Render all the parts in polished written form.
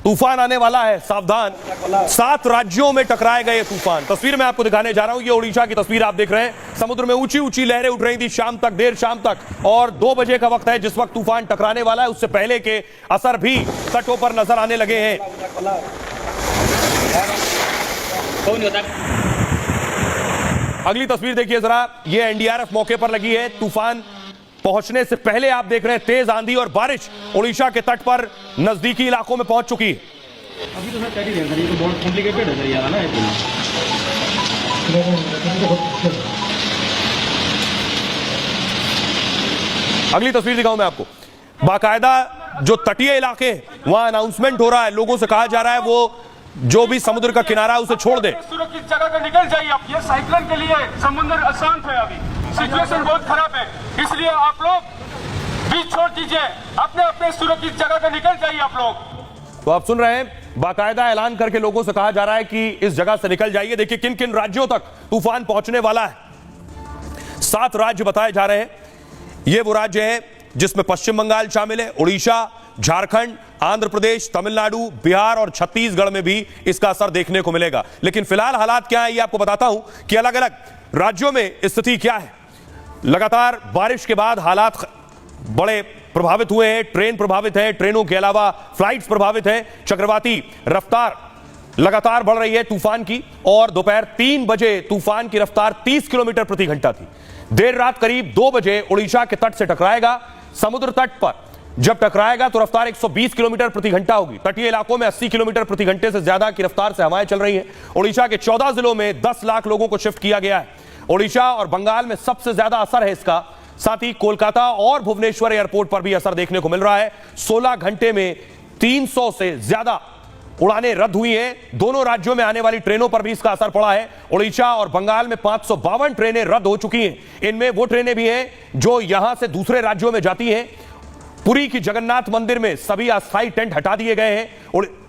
तूफान आने वाला है, सावधान। 7 राज्यों में टकराएगा ये तूफान। तस्वीर मैं आपको दिखाने जा रहा हूं, ये ओडिशा की तस्वीर आप देख रहे हैं। समुद्र में ऊंची ऊंची लहरें उठ रही थी शाम तक, देर शाम तक, और 2 बजे का वक्त है जिस वक्त तूफान टकराने वाला है। उससे पहले के असर भी तटों पर नजर आने लगे हैं। अगली तस्वीर देखिए जरा, ये एनडीआरएफ मौके पर लगी है। तूफान पहुंचने से पहले आप देख रहे हैं तेज आंधी और बारिश ओडिशा के तट पर नजदीकी इलाकों में पहुंच चुकी है। अभी तो सर ये तो बहुत कॉम्प्लिकेटेड है सर यार ना। अगली तस्वीर दिखाऊं मैं आपको। बाकायदा जो तटीय इलाके वहां अनाउंसमेंट हो रहा है, लोगों से कहा जा रहा है वो जो भी समुद्र का किनारा है उसे छोड़ दे, सुरक्षित जगह का निकल जाइए आप। ये साइक्लोन के लिए समुद्र अशांत है, अभी सिचुएशन बहुत खराब है, इसलिए आप लोग बीच छोड़ दीजिए, अपने अपने सुरक्षित जगह का निकल जाइए आप लोग। तो आप सुन रहे हैं, बाकायदा ऐलान करके लोगों से कहा जा रहा है कि इस जगह से निकल जाइए। देखिए किन किन राज्यों तक तूफान पहुंचने वाला है। 7 राज्य बताए जा रहे हैं। ये वो राज्य है जिसमें पश्चिम बंगाल शामिल है, उड़ीसा, झारखंड, आंध्र प्रदेश, तमिलनाडु, बिहार और छत्तीसगढ़ में भी इसका असर देखने को मिलेगा। लेकिन फिलहाल हालात क्या है ये आपको बताता हूं कि अलग अलग राज्यों में स्थिति क्या है। लगातार बारिश के बाद हालात बड़े प्रभावित हुए हैं। ट्रेन प्रभावित है, ट्रेनों के अलावा फ्लाइट्स प्रभावित है। चक्रवाती रफ्तार लगातार बढ़ रही है तूफान की, और दोपहर 3 बजे तूफान की रफ्तार 30 किलोमीटर प्रति घंटा थी। देर रात करीब 2 बजे उड़ीसा के तट से टकराएगा। समुद्र तट पर जब टकराएगा तो रफ्तार 120 किलोमीटर प्रति घंटा होगी। तटीय इलाकों में 80 किलोमीटर प्रति घंटे से ज्यादा की रफ्तार से हवाएं चल रही हैं। उड़ीसा के 14 जिलों में 10 लाख लोगों को शिफ्ट किया गया है। उड़ीसा और बंगाल में सबसे ज्यादा असर है इसका। साथ ही कोलकाता और भुवनेश्वर एयरपोर्ट पर भी असर देखने को मिल रहा है। 16 घंटे में 300 से ज्यादा उड़ानें रद्द हुई हैं। दोनों राज्यों में आने वाली ट्रेनों पर भी इसका असर पड़ा है। उड़ीसा और बंगाल में 552 ट्रेनें रद्द हो चुकी हैं। इनमें वो ट्रेनें भी हैं जो यहां से दूसरे राज्यों में जाती हैं। पुरी की जगन्नाथ मंदिर में सभी अस्थायी टेंट हटा दिए गए हैं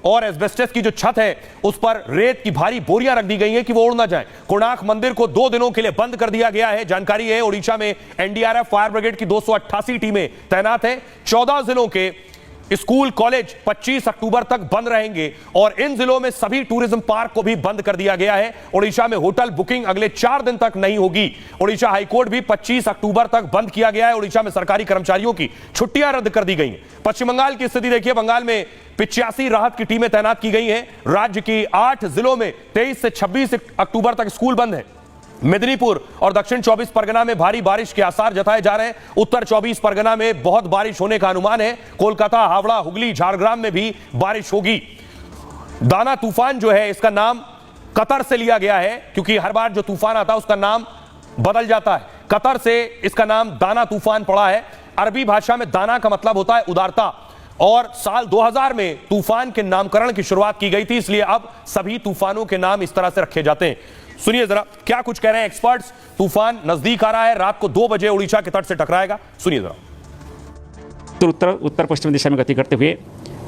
और एस्बेस्टस की जो छत है उस पर रेत की भारी बोरियां रख दी गई हैं कि वो उड़ ना जाए। कोणार्क मंदिर को 2 दिनों के लिए बंद कर दिया गया है। जानकारी है ओडिशा में एनडीआरएफ फायर ब्रिगेड की 288 टीमें तैनात हैं। 14 जिलों के स्कूल कॉलेज 25 अक्टूबर तक बंद रहेंगे और इन जिलों में सभी टूरिज्म पार्क को भी बंद कर दिया गया है। ओडिशा में होटल बुकिंग अगले 4 दिन तक नहीं होगी। ओडिशा हाईकोर्ट भी 25 अक्टूबर तक बंद किया गया है। ओडिशा में सरकारी कर्मचारियों की छुट्टियां रद्द कर दी गई हैं। पश्चिम बंगाल की स्थिति देखिए, बंगाल में 85 राहत की टीमें तैनात की गई हैं। राज्य की 8 जिलों में 23 से 26 अक्टूबर तक स्कूल बंद है। मेदिनीपुर और दक्षिण 24 परगना में भारी बारिश के आसार जताए जा रहे हैं। उत्तर 24 परगना में बहुत बारिश होने का अनुमान है। कोलकाता, हावड़ा, हुगली, झारग्राम में भी बारिश होगी। दाना तूफान जो है इसका नाम कतर से लिया गया है, क्योंकि हर बार जो तूफान आता है उसका नाम बदल जाता है। कतर से इसका नाम दाना तूफान पड़ा है। अरबी भाषा में दाना का मतलब होता है उदारता, और साल 2000 में तूफान के नामकरण की शुरुआत की गई थी, इसलिए अब सभी तूफानों के नाम इस तरह से रखे जाते हैं। सुनिए जरा क्या कुछ कह रहे हैं एक्सपर्ट्स। तूफान नजदीक आ रहा है, रात को 2 बजे उड़ीसा के तट से टकराएगा। सुनिए जरा। तो उत्तर पश्चिम दिशा में गति करते हुए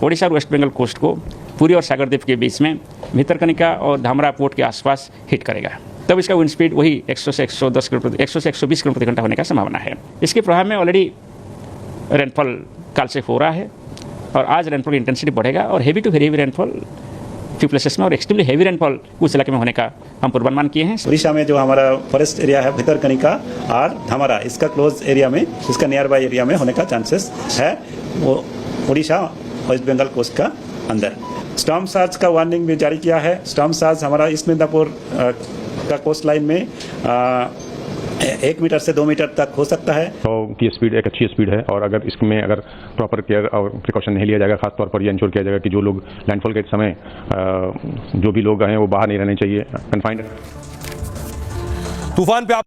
ओडिशा और वेस्ट बंगाल कोस्ट को पुरी और सागरद्वीप के बीच में भितरकनिका और धामरा पोर्ट के आसपास हिट करेगा। तब इसका विंड स्पीड वही 100 से 110 किलोमीटर 100 से 120 किलोमीटर प्रति घंटा होने का संभावना है। इसके प्रभाव में ऑलरेडी रेनफॉल काल से हो रहा है और आज रेनफॉल की इंटेंसिटी बढ़ेगा और heavy to very heavy rainfall few places में और एक्सट्रीमली हेवी रेनफॉल कुछ इलाके में होने का हम पूर्वानुमान किए हैं। उड़ीसा में जो हमारा फॉरेस्ट एरिया है भितरकनिका और धामरा, इसका क्लोज एरिया में, इसका नियर बाय एरिया में होने का चांसेस है। वो उड़ीसा वेस्ट बंगाल कोस्ट का अंदर स्टॉर्म सर्ज का वार्निंग भी जारी किया है। स्टॉर्म सर्ज हमारा ईस्ट मिदनापुर का कोस्ट लाइन में 1 मीटर से 2 मीटर तक हो सकता है। तो की स्पीड एक अच्छी स्पीड है, और अगर इसमें अगर प्रॉपर केयर और प्रिकॉशन नहीं लिया जाएगा, खासतौर पर यह इंश्योर किया जाएगा कि जो लोग लैंडफॉल के समय जो भी लोग हैं वो बाहर नहीं रहने चाहिए, कन्फाइंड। तूफान पे आप